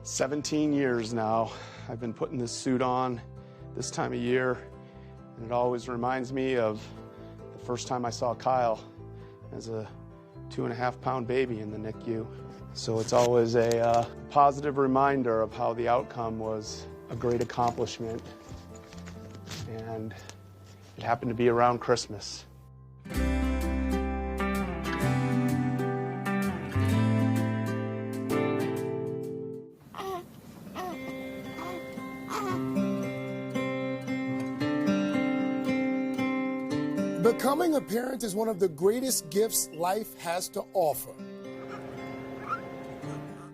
17 years now, I've been putting this suit on this time of year, and it always reminds me of the first time I saw Kyle as a 2.5-pound baby in the NICU. So it's always a positive reminder of how the outcome was a great accomplishment, and it happened to be around Christmas. Becoming a parent is one of the greatest gifts life has to offer.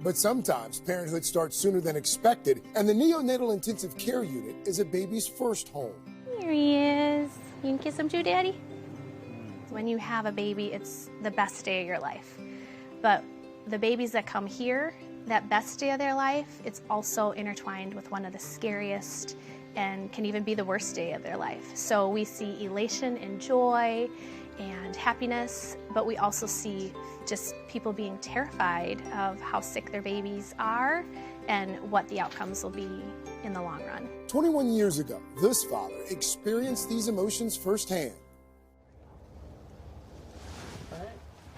But sometimes parenthood starts sooner than expected, and the neonatal intensive care unit is a baby's first home. Here he is. You can kiss him too, Daddy? When you have a baby, it's the best day of your life. But the babies that come here, that best day of their life, it's also intertwined with one of the scariest and can even be the worst day of their life. So we see elation and joy and happiness, but we also see just people being terrified of how sick their babies are and what the outcomes will be in the long run. 21 years ago, this father experienced these emotions firsthand.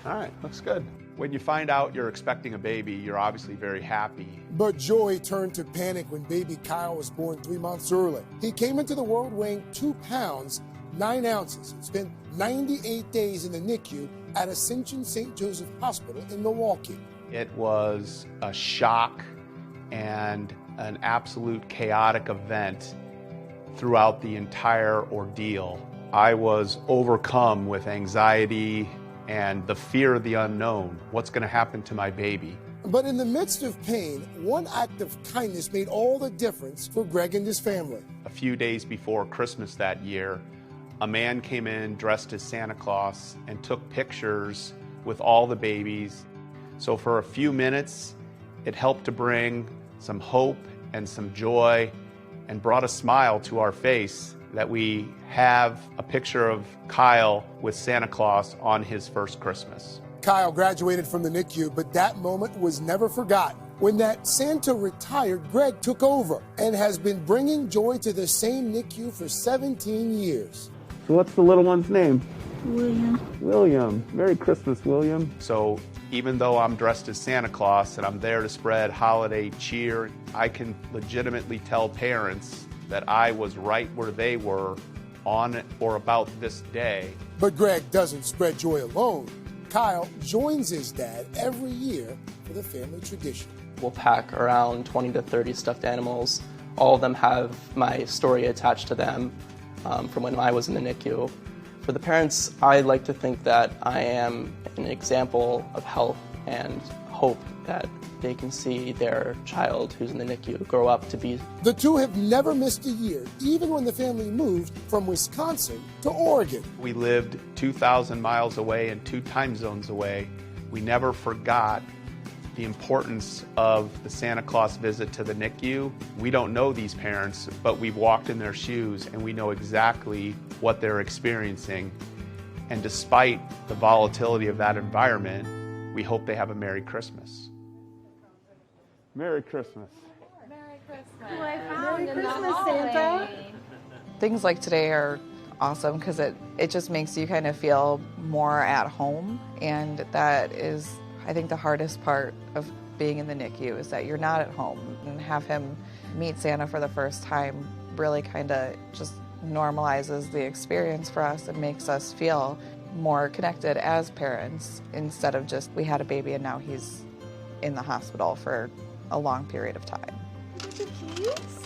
All right, looks good. When you find out you're expecting a baby, you're obviously very happy. But joy turned to panic when baby Kyle was born 3 months early. He came into the world weighing 2 pounds, 9 ounces, and spent 98 days in the NICU at Ascension St. Joseph Hospital in Milwaukee. It was a shock and an absolute chaotic event throughout the entire ordeal. I was overcome with anxiety and the fear of the unknown. What's going to happen to my baby? But in the midst of pain, one act of kindness made all the difference for Greg and his family. A few days before Christmas that year, a man came in dressed as Santa Claus and took pictures with all the babies. So for a few minutes, it helped to bring some hope and some joy and brought a smile to our face that we have a picture of Kyle with Santa Claus on his first Christmas. Kyle graduated from the NICU, but that moment was never forgotten. When that Santa retired, Greg took over and has been bringing joy to the same NICU for 17 years. So what's the little one's name? William. William. Merry Christmas, William. So even though I'm dressed as Santa Claus and I'm there to spread holiday cheer, I can legitimately tell parents that I was right where they were on or about this day. But Greg doesn't spread joy alone. Kyle joins his dad every year for the family tradition. We'll pack around 20 to 30 stuffed animals. All of them have my story attached to them from when I was in the NICU. For the parents, I like to think that I am an example of health and hope that they can see their child who's in the NICU grow up to be. The two have never missed a year, even when the family moved from Wisconsin to Oregon. We lived 2,000 miles away and 2 time zones away. We never forgot the importance of the Santa Claus visit to the NICU. We don't know these parents, but we've walked in their shoes and we know exactly what they're experiencing. And despite the volatility of that environment, we hope they have a Merry Christmas. Merry Christmas. Merry Christmas. Who I found Merry in the Christmas, hallway. Santa. Things like today are awesome because it just makes you kind of feel more at home, and that is, I think, the hardest part of being in the NICU is that you're not at home, and have him meet Santa for the first time really kind of just normalizes the experience for us and makes us feel more connected as parents instead of just we had a baby and now he's in the hospital for a long period of time. Your keys?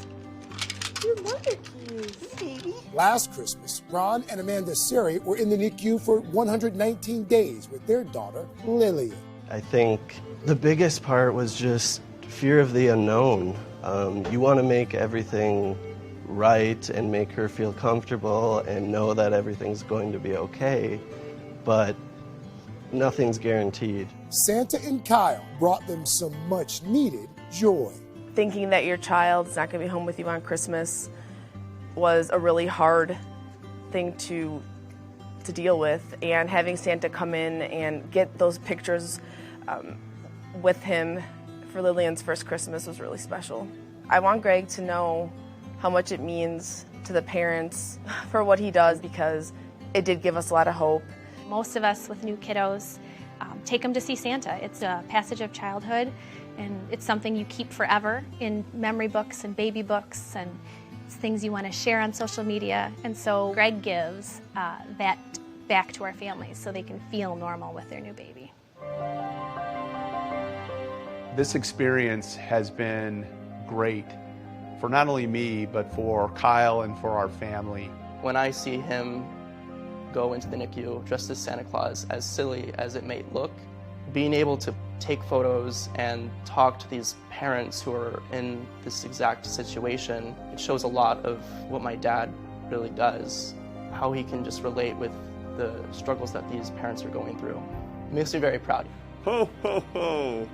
You love your keys. Baby. Last Christmas, Ron and Amanda Seri were in the NICU for 119 days with their daughter, Lillian. I think the biggest part was just fear of the unknown. You want to make everything right and make her feel comfortable and know that everything's going to be okay, but nothing's guaranteed. Santa and Kyle brought them some much-needed joy. Thinking that your child's not going to be home with you on Christmas was a really hard thing to deal with, and having Santa come in and get those pictures with him for Lillian's first Christmas was really special. I want Greg to know how much it means to the parents for what he does, because it did give us a lot of hope. Most of us with new kiddos take them to see Santa. It's a passage of childhood, and it's something you keep forever in memory books and baby books, and it's things you want to share on social media. And so Greg gives that back to our families so they can feel normal with their new baby. This experience has been great for not only me, but for Kyle and for our family. When I see him go into the NICU dressed as Santa Claus, as silly as it may look, being able to take photos and talk to these parents who are in this exact situation, it shows a lot of what my dad really does, how he can just relate with the struggles that these parents are going through. It makes me very proud. Ho, ho, ho!